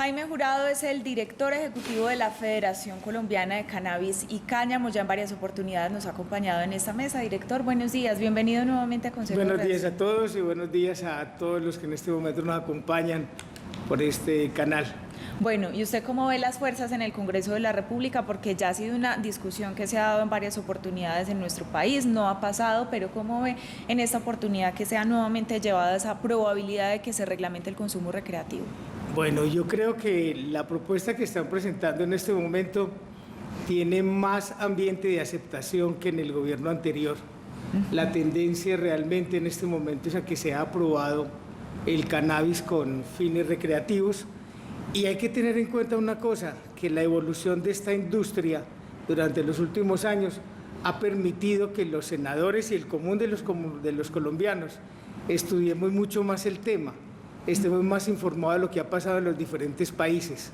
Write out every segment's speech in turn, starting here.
Jaime Jurado es el director ejecutivo de la Federación Colombiana de Cannabis y Cáñamo. Ya en varias oportunidades nos ha acompañado en esta mesa. Director, buenos días. Bienvenido nuevamente a Consejo. Buenos días a todos y buenos días a todos los que en este momento nos acompañan por este canal. Bueno, ¿y usted cómo ve las fuerzas en el Congreso de la República? Porque ya ha sido una discusión que se ha dado en varias oportunidades en nuestro país, no ha pasado, pero ¿cómo ve en esta oportunidad que sea nuevamente llevada esa probabilidad de que se reglamente el consumo recreativo? Bueno, yo creo que la propuesta que están presentando en este momento tiene más ambiente de aceptación que en el gobierno anterior. La tendencia realmente en este momento es a que se ha aprobado el cannabis con fines recreativos. Y hay que tener en cuenta una cosa, que la evolución de esta industria durante los últimos años ha permitido que los senadores y el común de los colombianos estudiemos mucho más el tema, estemos más informados de lo que ha pasado en los diferentes países.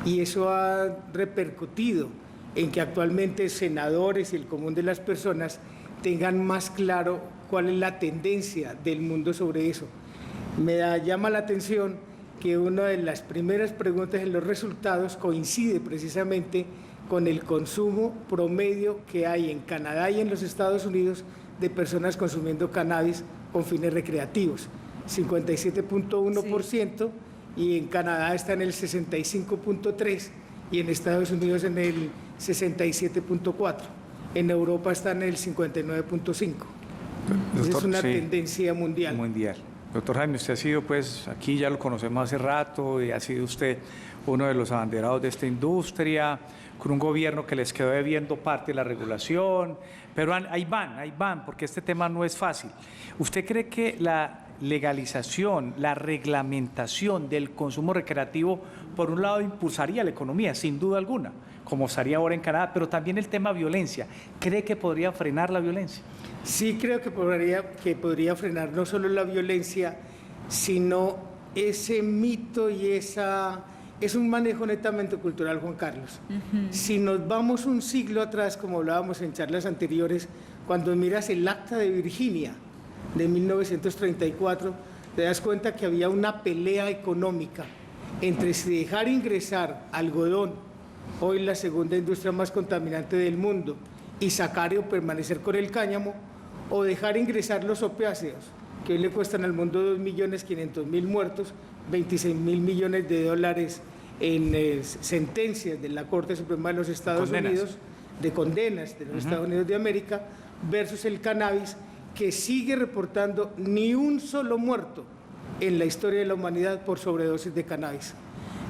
Y eso ha repercutido en que actualmente senadores y el común de las personas tengan más claro cuál es la tendencia del mundo sobre eso. Llama la atención que una de las primeras preguntas en los resultados coincide precisamente con el consumo promedio que hay en Canadá y en los Estados Unidos de personas consumiendo cannabis con fines recreativos, 57.1%, y en Canadá está en el 65.3% y en Estados Unidos en el 67.4%. En Europa está en el 59.5%. Es una tendencia mundial. Doctor Jaime, usted ha sido, pues, aquí ya lo conocemos hace rato, y ha sido usted uno de los abanderados de esta industria, con un gobierno que les quedó debiendo parte de la regulación, pero ahí van, porque este tema no es fácil. ¿Usted cree que la legalización, la reglamentación del consumo recreativo, por un lado, impulsaría la economía, sin duda alguna, como estaría ahora en Canadá, pero también el tema violencia? ¿Cree que podría frenar la violencia? Sí, creo que podría frenar no solo la violencia, sino ese mito y es un manejo netamente cultural, Juan Carlos. Si nos vamos un siglo atrás, como hablábamos en charlas anteriores, cuando miras el Acta de Virginia de 1934, te das cuenta que había una pelea económica entre si dejar ingresar algodón, hoy la segunda industria más contaminante del mundo, y sacar o permanecer con el cáñamo, o dejar ingresar los opiáceos, que hoy le cuestan al mundo 2.500.000 muertos, 26.000 millones de dólares en sentencias de la Corte Suprema de los Estados Unidos, de condenas de los Estados Unidos de América, versus el cannabis, que sigue reportando ni un solo muerto en la historia de la humanidad por sobredosis de cannabis.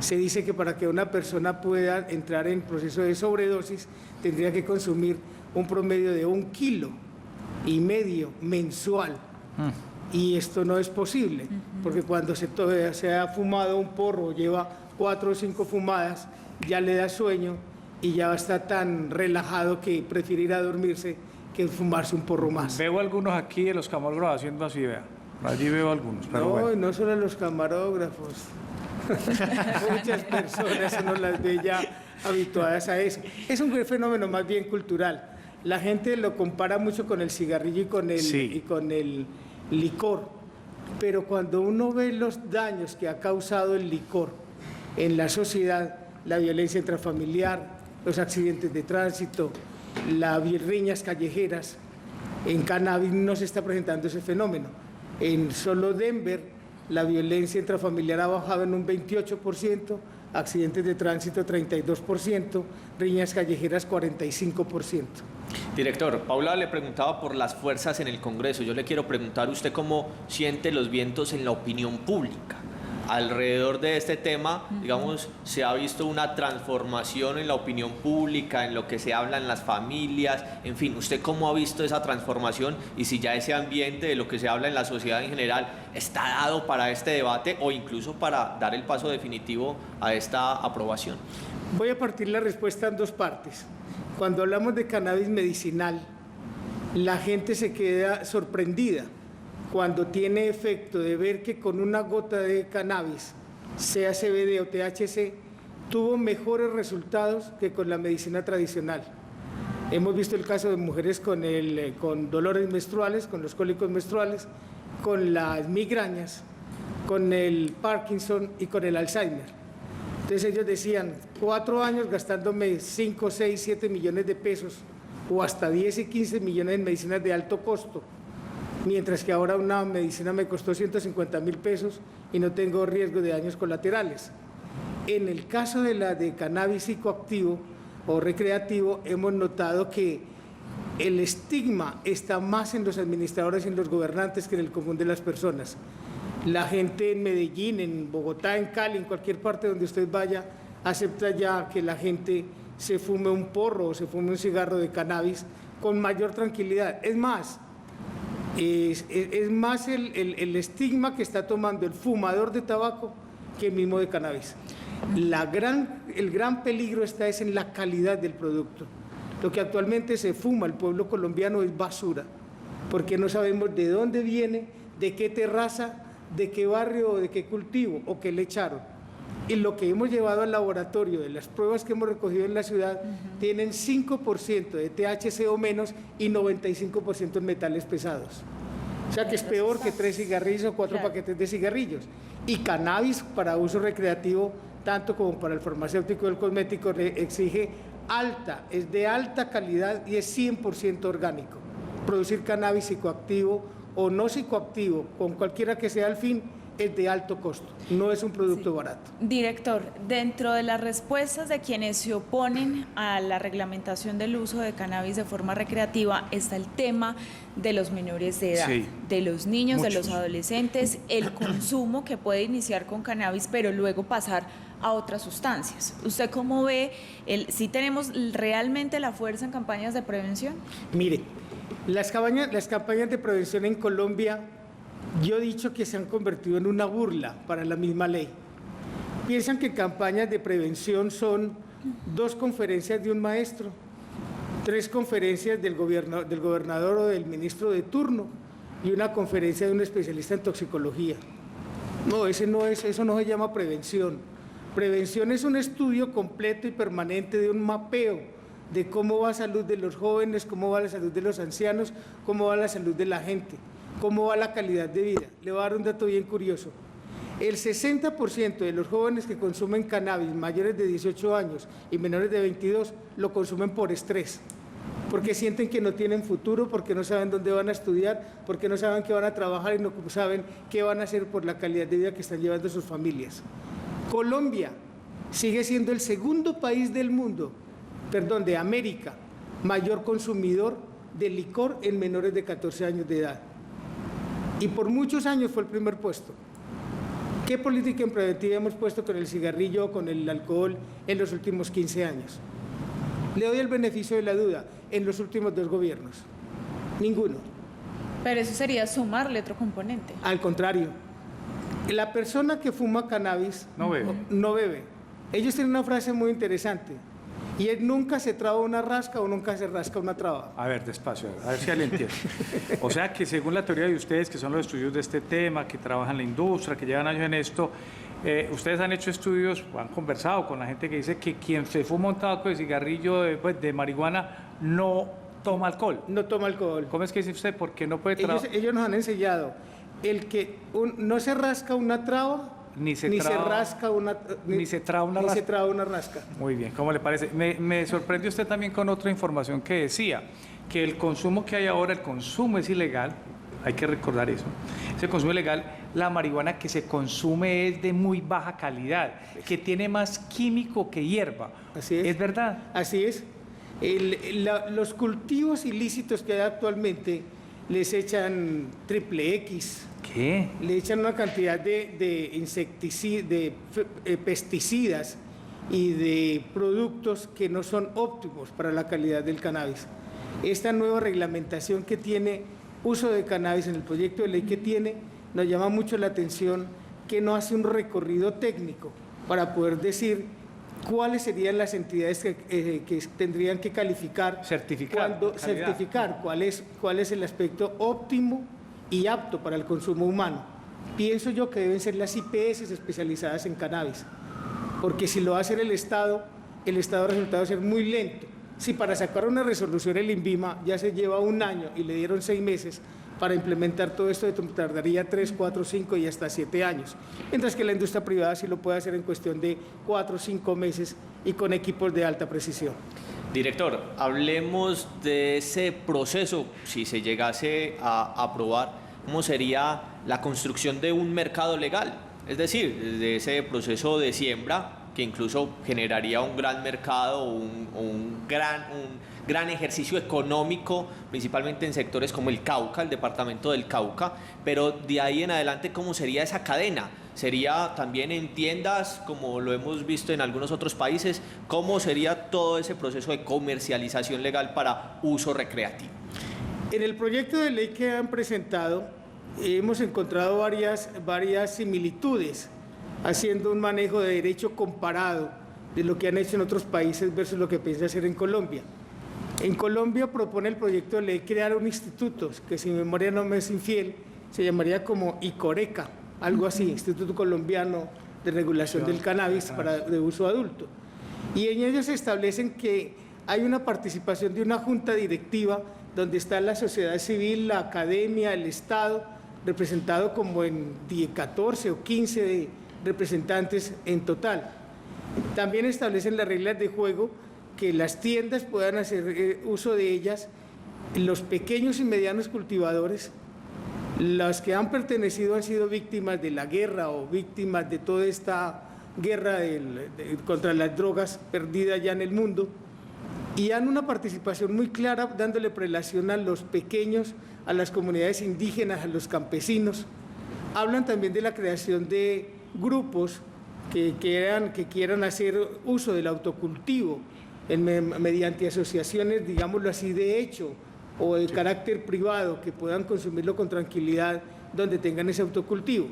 Se dice que para que una persona pueda entrar en proceso de sobredosis tendría que consumir un promedio de 1,5 kilos mensual. Y esto no es posible, porque cuando se ha fumado un porro, lleva 4 o 5 fumadas, ya le da sueño y ya está tan relajado que prefiere ir a dormirse que fumarse un porro más. Veo algunos aquí de los camarógrafos haciendo así, vea. Allí veo algunos. Pero no, bueno. No solo los camarógrafos. Muchas personas uno las ve ya habituadas a eso. Es un fenómeno más bien cultural. La gente lo compara mucho con el cigarrillo y con el licor, pero cuando uno ve los daños que ha causado el licor en la sociedad, la violencia intrafamiliar, los accidentes de tránsito, las riñas callejeras, en cannabis no se está presentando ese fenómeno. En solo Denver, la violencia intrafamiliar ha bajado en un 28%, accidentes de tránsito 32%, riñas callejeras 45%. Director, Paula le preguntaba por las fuerzas en el Congreso. Yo le quiero preguntar, ¿usted cómo siente los vientos en la opinión pública? Alrededor de este tema, digamos, se ha visto una transformación en la opinión pública, en lo que se habla en las familias, en fin, ¿usted cómo ha visto esa transformación y si ya ese ambiente de lo que se habla en la sociedad en general está dado para este debate o incluso para dar el paso definitivo a esta aprobación? Voy a partir la respuesta en dos partes. Cuando hablamos de cannabis medicinal, la gente se queda sorprendida cuando tiene efecto de ver que con una gota de cannabis, sea CBD o THC, tuvo mejores resultados que con la medicina tradicional. Hemos visto el caso de mujeres con dolores menstruales, con los cólicos menstruales, con las migrañas, con el Parkinson y con el Alzheimer. Entonces ellos decían, 4 años gastándome 5, 6, 7 millones de pesos o hasta 10 y 15 millones en medicinas de alto costo, mientras que ahora una medicina me costó 150.000 pesos y no tengo riesgo de daños colaterales. En el caso de cannabis psicoactivo o recreativo, hemos notado que el estigma está más en los administradores y en los gobernantes que en el común de las personas. La gente en Medellín, en Bogotá, en Cali, en cualquier parte donde usted vaya, acepta ya que la gente se fume un porro o se fume un cigarro de cannabis con mayor tranquilidad. Es más, es más el estigma que está tomando el fumador de tabaco que el mismo de cannabis. El gran peligro está es en la calidad del producto. Lo que actualmente se fuma el pueblo colombiano es basura, porque no sabemos de dónde viene, de qué terraza, de qué barrio o de qué cultivo o qué le echaron. Y lo que hemos llevado al laboratorio, de las pruebas que hemos recogido en la ciudad, tienen 5% de THC o menos y 95% en metales pesados. O sea que es peor que 3 cigarrillos o 4 paquetes de cigarrillos. Y cannabis para uso recreativo, tanto como para el farmacéutico y el cosmético, exige es de alta calidad y es 100% orgánico. Producir cannabis psicoactivo o no psicoactivo, con cualquiera que sea el fin, es de alto costo, no es un producto barato. Director, dentro de las respuestas de quienes se oponen a la reglamentación del uso de cannabis de forma recreativa está el tema de los menores de edad, de los niños, de los adolescentes, el consumo que puede iniciar con cannabis pero luego pasar a otras sustancias. ¿Usted cómo ve, si tenemos realmente la fuerza en campañas de prevención? Mire, las campañas de prevención en Colombia, yo he dicho que se han convertido en una burla para la misma ley. Piensan que campañas de prevención son 2 conferencias de un maestro, 3 conferencias del gobernador o del ministro de turno y una conferencia de un especialista en toxicología. No, eso no se llama prevención. Prevención es un estudio completo y permanente de un mapeo de cómo va la salud de los jóvenes, cómo va la salud de los ancianos, cómo va la salud de la gente, cómo va la calidad de vida. Le voy a dar un dato bien curioso. El 60% de los jóvenes que consumen cannabis, mayores de 18 años y menores de 22, lo consumen por estrés, porque sienten que no tienen futuro, porque no saben dónde van a estudiar, porque no saben qué van a trabajar y no saben qué van a hacer por la calidad de vida que están llevando sus familias. Colombia sigue siendo el segundo país del mundo, de América, mayor consumidor de licor en menores de 14 años de edad. Y por muchos años fue el primer puesto. ¿Qué política preventiva hemos puesto con el cigarrillo o con el alcohol en los últimos 15 años? Le doy el beneficio de la duda, en los últimos 2 gobiernos. Ninguno. Pero eso sería sumarle otro componente. Al contrario, la persona que fuma cannabis no bebe. Ellos tienen una frase muy interesante. Y él nunca se traba una rasca o nunca se rasca una traba. A ver, despacio, a ver si ya le entiendo. O sea que según la teoría de ustedes, que son los estudios de este tema, que trabajan en la industria, que llevan años en esto, ustedes han hecho estudios, han conversado con la gente que dice que quien se fuma un tabaco de cigarrillo de marihuana no toma alcohol. No toma alcohol. ¿Cómo es que dice usted? Porque no puede ellos nos han enseñado, el que no se rasca una traba, ni se traba una rasca. Muy bien, ¿cómo le parece? Me sorprendió usted también con otra información que decía que el consumo que hay ahora, el consumo es ilegal, hay que recordar eso, ese consumo ilegal, la marihuana que se consume es de muy baja calidad, que tiene más químico que hierba. Así es. ¿Es verdad? Así es. Los cultivos ilícitos que hay actualmente les echan triple X. ¿Qué? Le echan una cantidad de pesticidas y de productos que no son óptimos para la calidad del cannabis. Esta nueva reglamentación que tiene uso de cannabis en el proyecto de ley que tiene, nos llama mucho la atención que no hace un recorrido técnico para poder decir cuáles serían las entidades que tendrían que calificar, certificar cuál es el aspecto óptimo y apto para el consumo humano. Pienso yo que deben ser las IPS especializadas en cannabis, porque si lo va a hacer el Estado resultado ser muy lento. Si para sacar una resolución el INVIMA ya se lleva 1 año y le dieron 6 meses, para implementar todo esto tardaría 3, 4, 5 y hasta 7 años, mientras que la industria privada sí lo puede hacer en cuestión de 4 o 5 meses y con equipos de alta precisión. Director, hablemos de ese proceso, si se llegase a aprobar, ¿cómo sería la construcción de un mercado legal? Es decir, de ese proceso de siembra, que incluso generaría un gran mercado, un gran ejercicio económico, principalmente en sectores como el Cauca, el departamento del Cauca, pero de ahí en adelante, ¿cómo sería esa cadena? ¿Sería también en tiendas, como lo hemos visto en algunos otros países? ¿Cómo sería todo ese proceso de comercialización legal para uso recreativo? En el proyecto de ley que han presentado, hemos encontrado varias similitudes, haciendo un manejo de derecho comparado de lo que han hecho en otros países versus lo que piensa hacer en Colombia. En Colombia propone el proyecto de ley crear un instituto, que si mi memoria no me es infiel, se llamaría como ICORECA, algo así, Instituto Colombiano de Regulación del Cannabis de uso adulto. Y en ellos se establecen que hay una participación de una junta directiva donde está la sociedad civil, la academia, el Estado, representado como en 14 o 15 representantes en total. También establecen las reglas de juego, que las tiendas puedan hacer uso de ellas, los pequeños y medianos cultivadores, los que han sido víctimas de la guerra o víctimas de toda esta guerra contra las drogas perdida ya en el mundo, y han una participación muy clara dándole prelación a los pequeños, a las comunidades indígenas, a los campesinos. Hablan también de la creación de grupos que quieran hacer uso del autocultivo mediante asociaciones, digámoslo así, de hecho o de carácter privado, que puedan consumirlo con tranquilidad donde tengan ese autocultivo.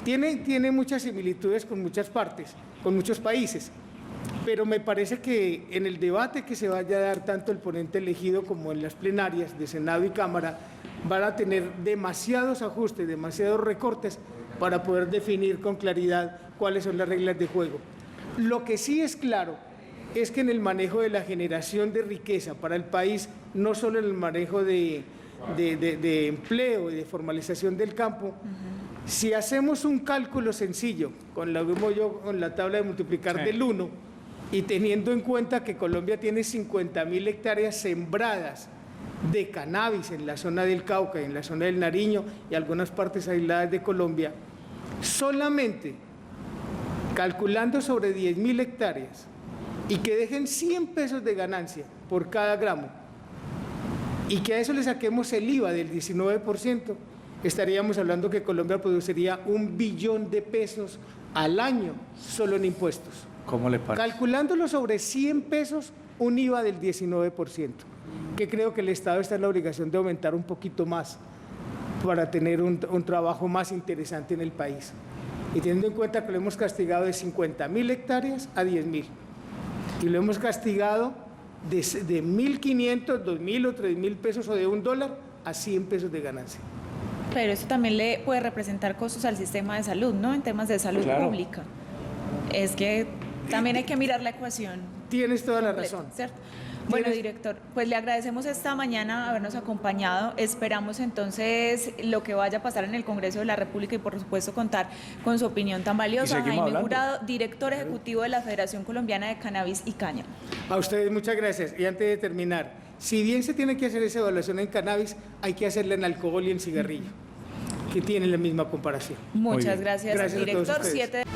Tiene muchas similitudes con muchas partes, con muchos países, pero me parece que en el debate que se vaya a dar tanto el ponente elegido como en las plenarias de Senado y Cámara van a tener demasiados ajustes, demasiados recortes para poder definir con claridad cuáles son las reglas de juego. Lo que sí es claro es que en el manejo de la generación de riqueza para el país, no solo en el manejo de empleo y de formalización del campo, si hacemos un cálculo sencillo, con la tabla de multiplicar del 1, y teniendo en cuenta que Colombia tiene 50.000 hectáreas sembradas de cannabis en la zona del Cauca, en la zona del Nariño y algunas partes aisladas de Colombia, solamente calculando sobre 10.000 hectáreas y que dejen 100 pesos de ganancia por cada gramo y que a eso le saquemos el IVA del 19%, estaríamos hablando que Colombia produciría 1 billón de pesos al año solo en impuestos. ¿Cómo le parece? Calculándolo sobre 100 pesos, un IVA del 19%, que creo que el Estado está en la obligación de aumentar un poquito más para tener un trabajo más interesante en el país. Y teniendo en cuenta que lo hemos castigado de 50.000 hectáreas a 10.000, y lo hemos castigado de 1.500, 2.000 o 3.000 pesos o de $1 a 100 pesos de ganancia. Pero eso también le puede representar costos al sistema de salud, ¿no? En temas de salud pública. Es que también hay que mirar la ecuación. Tienes toda la completa, razón. ¿cierto? Bueno, director, pues le agradecemos esta mañana habernos acompañado. Esperamos entonces lo que vaya a pasar en el Congreso de la República y por supuesto contar con su opinión tan valiosa. Jaime Jurado, director ejecutivo de la Federación Colombiana de Cannabis y Cáñamo. A ustedes muchas gracias. Y antes de terminar, si bien se tiene que hacer esa evaluación en cannabis, hay que hacerla en alcohol y en cigarrillo, que tienen la misma comparación. Muchas gracias, Gracias a todos director. ustedes.